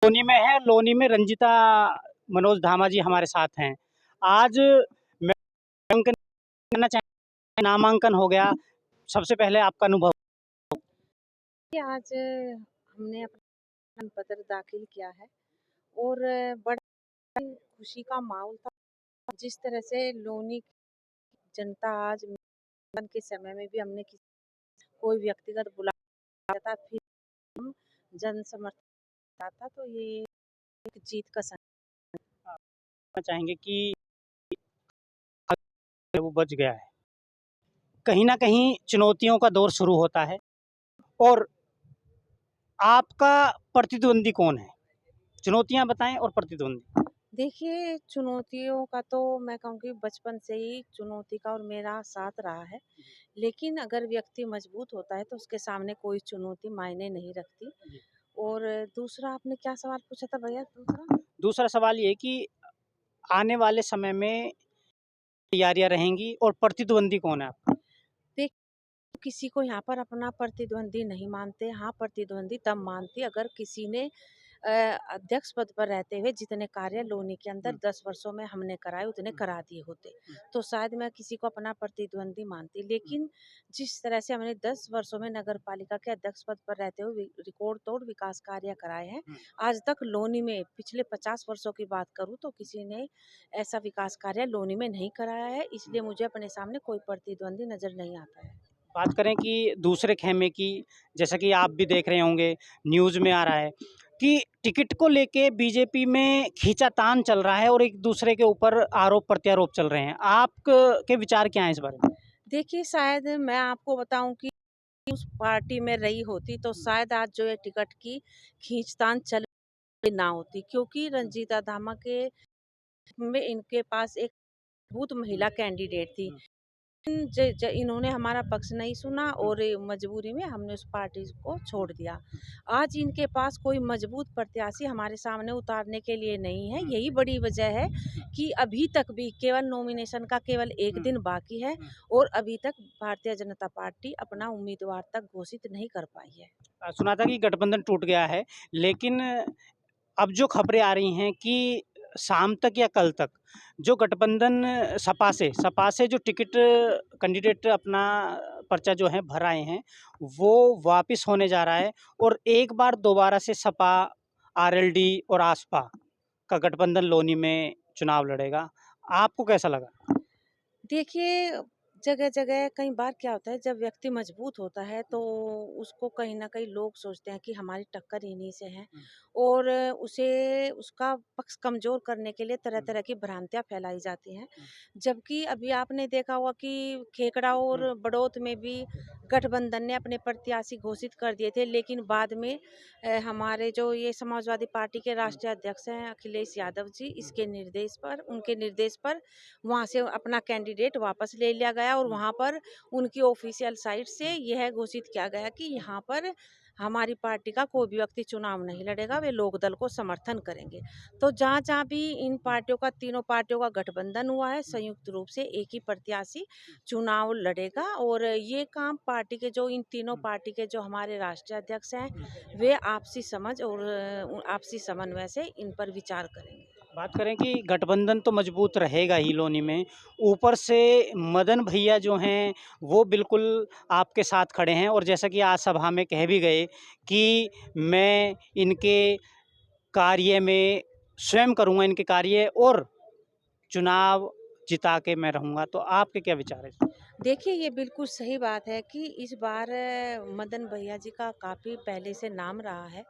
लोनी में है। लोनी में रंजिता मनोज धामा जी हमारे साथ हैं। आज मैं नामांकन करना चाह नामांकन हो गया। सबसे पहले आपका अनुभव। कि आज हमने अपना नामांकन पत्र दाखिल किया है और बड़ा खुशी का माहौल था। जिस तरह से लोनी की जनता आज नामांकन के समय में भी हमने कोई व्यक्तिगत बुलाया था, फिर हम जन समर्थन था, तो ये एक जीत का चाहेंगे कि वो बच गया है। कहीं ना कहीं चुनौतियों का दौर शुरू होता है और आपका प्रतिद्वंदी कौन है? चुनौतियां बताएं और प्रतिद्वंदी। देखिए, चुनौतियों का तो मैं कहूँगी बचपन से ही चुनौती का और मेरा साथ रहा है। लेकिन अगर व्यक्ति मजबूत होता है तो उसके सामने कोई चुनौती मायने नहीं रखती। और दूसरा आपने क्या सवाल पूछा था भैया दूसरा? दूसरा सवाल ये कि आने वाले समय में तैयारियां रहेंगी और प्रतिद्वंदी कौन है आपका? देख, किसी को यहाँ पर अपना प्रतिद्वंदी नहीं मानते। हाँ, प्रतिद्वंदी तब मानती अगर किसी ने अध्यक्ष पद पर रहते हुए जितने कार्य लोनी के अंदर 10 वर्षों में हमने कराए उतने करा दिए होते, तो शायद मैं किसी को अपना प्रतिद्वंदी मानती। लेकिन जिस तरह से हमने 10 वर्षों में नगर पालिका के अध्यक्ष पद पर रहते हुए रिकॉर्ड तोड़ विकास कार्य कराए हैं। आज तक लोनी में पिछले 50 वर्षों की बात करूँ तो किसी ने ऐसा विकास कार्य लोनी में नहीं कराया है, इसलिए मुझे अपने सामने कोई प्रतिद्वंदी नजर नहीं आता है। बात करें कि दूसरे खेमे की, जैसा कि आप भी देख रहे होंगे, न्यूज़ में आ रहा है कि टिकट को लेके बीजेपी में खींचातान चल रहा है और एक दूसरे के ऊपर आरोप प्रत्यारोप चल रहे हैं। आप के विचार क्या हैं इस बारे में? देखिए, शायद मैं आपको बताऊं कि उस पार्टी में रही होती तो शायद आज जो ये टिकट की खींचतान चल ना होती, क्योंकि रंजीता धामा के में इनके पास एक मजबूत महिला कैंडिडेट थी। इन्होंने हमारा पक्ष नहीं सुना और मजबूरी में हमने उस पार्टी को छोड़ दिया। आज इनके पास कोई मजबूत प्रत्याशी हमारे सामने उतारने के लिए नहीं है। यही बड़ी वजह है कि अभी तक भी केवल नॉमिनेशन का केवल एक दिन बाकी है और अभी तक भारतीय जनता पार्टी अपना उम्मीदवार तक घोषित नहीं कर पाई है। सुना था कि गठबंधन टूट गया है, लेकिन अब जो खबरें आ रही हैं कि शाम तक या कल तक जो गठबंधन सपा से जो टिकट कैंडिडेट अपना पर्चा जो है भर आए हैं, वो वापस होने जा रहा है और एक बार दोबारा से सपा, आरएलडी और आसपा का गठबंधन लोनी में चुनाव लड़ेगा। आपको कैसा लगा? देखिए, जगह-जगह कई बार क्या होता है जब व्यक्ति मजबूत होता है तो उसको कहीं न कहीं लोग सोचते हैं कि हमारी टक्कर इन्हीं से है और उसे उसका पक्ष कमज़ोर करने के लिए तरह-तरह की भ्रांतियाँ फैलाई जाती हैं। जबकि अभी आपने देखा होगा कि खेकड़ा और बड़ौत में भी गठबंधन ने अपने प्रत्याशी घोषित कर दिए थे, लेकिन बाद में हमारे जो ये समाजवादी पार्टी के राष्ट्रीय अध्यक्ष हैं अखिलेश यादव जी, इसके निर्देश पर उनके निर्देश पर वहाँ से अपना कैंडिडेट वापस ले लिया गया और वहाँ पर उनकी ऑफिशियल साइट से यह घोषित किया गया कि यहाँ पर हमारी पार्टी का कोई भी व्यक्ति चुनाव नहीं लड़ेगा, वे लोक दल को समर्थन करेंगे। तो जहाँ-जहाँ भी इन पार्टियों का तीनों पार्टियों का गठबंधन हुआ है, संयुक्त रूप से एक ही प्रत्याशी चुनाव लड़ेगा और ये काम पार्टी के जो इन तीनों पार्टी के जो हमारे राष्ट्रीय अध्यक्ष हैं, वे आपसी समझ और आपसी समन्वय से इन पर विचार करेंगे। बात करें कि गठबंधन तो मजबूत रहेगा ही लोनी में, ऊपर से मदन भैया जो हैं वो बिल्कुल आपके साथ खड़े हैं और जैसा कि आज सभा में कह भी गए कि मैं इनके कार्य में स्वयं करूँगा इनके कार्य और चुनाव जिता के मैं रहूँगा। तो आपके क्या विचार हैं इस पर? देखिए, ये बिल्कुल सही बात है कि इस बार मदन भैया जी का काफ़ी पहले से नाम रहा है।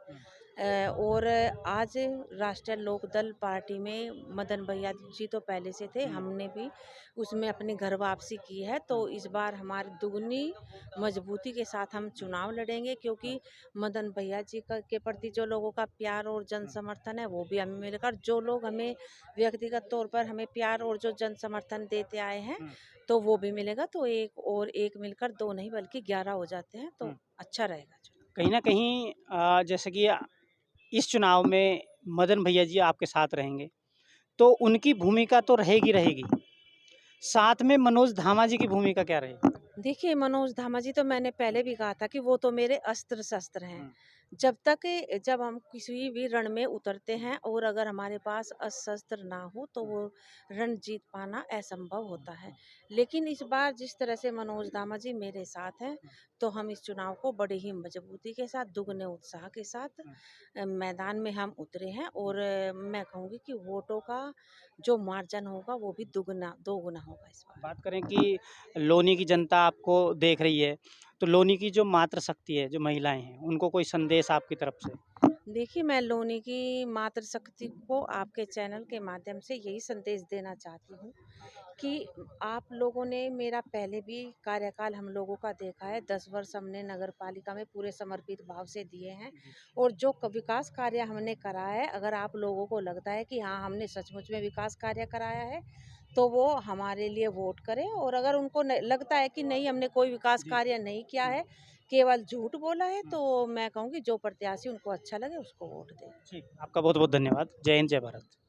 और आज राष्ट्रीय लोकदल पार्टी में मदन भैया जी तो पहले से थे, हमने भी उसमें अपनी घर वापसी की है, तो इस बार हमारी दुगनी मजबूती के साथ हम चुनाव लड़ेंगे, क्योंकि मदन भैया जी के प्रति जो लोगों का प्यार और जन समर्थन है वो भी हमें मिलेगा और जो लोग हमें व्यक्तिगत तौर पर हमें प्यार और जो जन समर्थन देते आए हैं तो वो भी मिलेगा। तो एक और एक मिलकर दो नहीं बल्कि 11 हो जाते हैं, तो अच्छा रहेगा चुनाव। कहीं न कहीं जैसे कि इस चुनाव में मदन भैया जी आपके साथ रहेंगे, तो उनकी भूमिका तो रहेगी रहेगी। साथ में मनोज धामा जी की भूमिका क्या रहेगी? देखिए, मनोज धामा जी तो मैंने पहले भी कहा था कि वो तो मेरे अस्त्र-शस्त्र हैं। जब हम किसी भी रण में उतरते हैं और अगर हमारे पास अस्त्र ना हो तो वो रण जीत पाना असंभव होता है। लेकिन इस बार जिस तरह से मनोज दामा जी मेरे साथ हैं, तो हम इस चुनाव को बड़े ही मजबूती के साथ, दुगने उत्साह के साथ मैदान में हम उतरे हैं और मैं कहूँगी कि वोटों का जो मार्जिन होगा वो भी दुगना दोगुना होगा इस बार। बात करें कि लोनी की जनता आपको देख रही है, तो लोनी की जो मातृशक्ति है, जो महिलाएँ हैं, उनको कोई संदेश आपकी तरफ से? देखिए, मैं लोनी की मातृशक्ति को आपके चैनल के माध्यम से यही संदेश देना चाहती हूँ कि आप लोगों ने मेरा पहले भी कार्यकाल हम लोगों का देखा है। 10 वर्ष हमने नगर पालिका में पूरे समर्पित भाव से दिए हैं और जो विकास कार्य हमने करा है, अगर आप लोगों को लगता है कि हाँ, हमने सचमुच में विकास कार्य कराया है, तो वो हमारे लिए वोट करें और अगर उनको लगता है कि नहीं, हमने कोई विकास जी। कार्य नहीं किया है, केवल झूठ बोला है, हुँ, तो मैं कहूँगी जो प्रत्याशी उनको अच्छा लगे उसको वोट दें। जी, आपका बहुत-बहुत धन्यवाद। जय हिंद, जय भारत।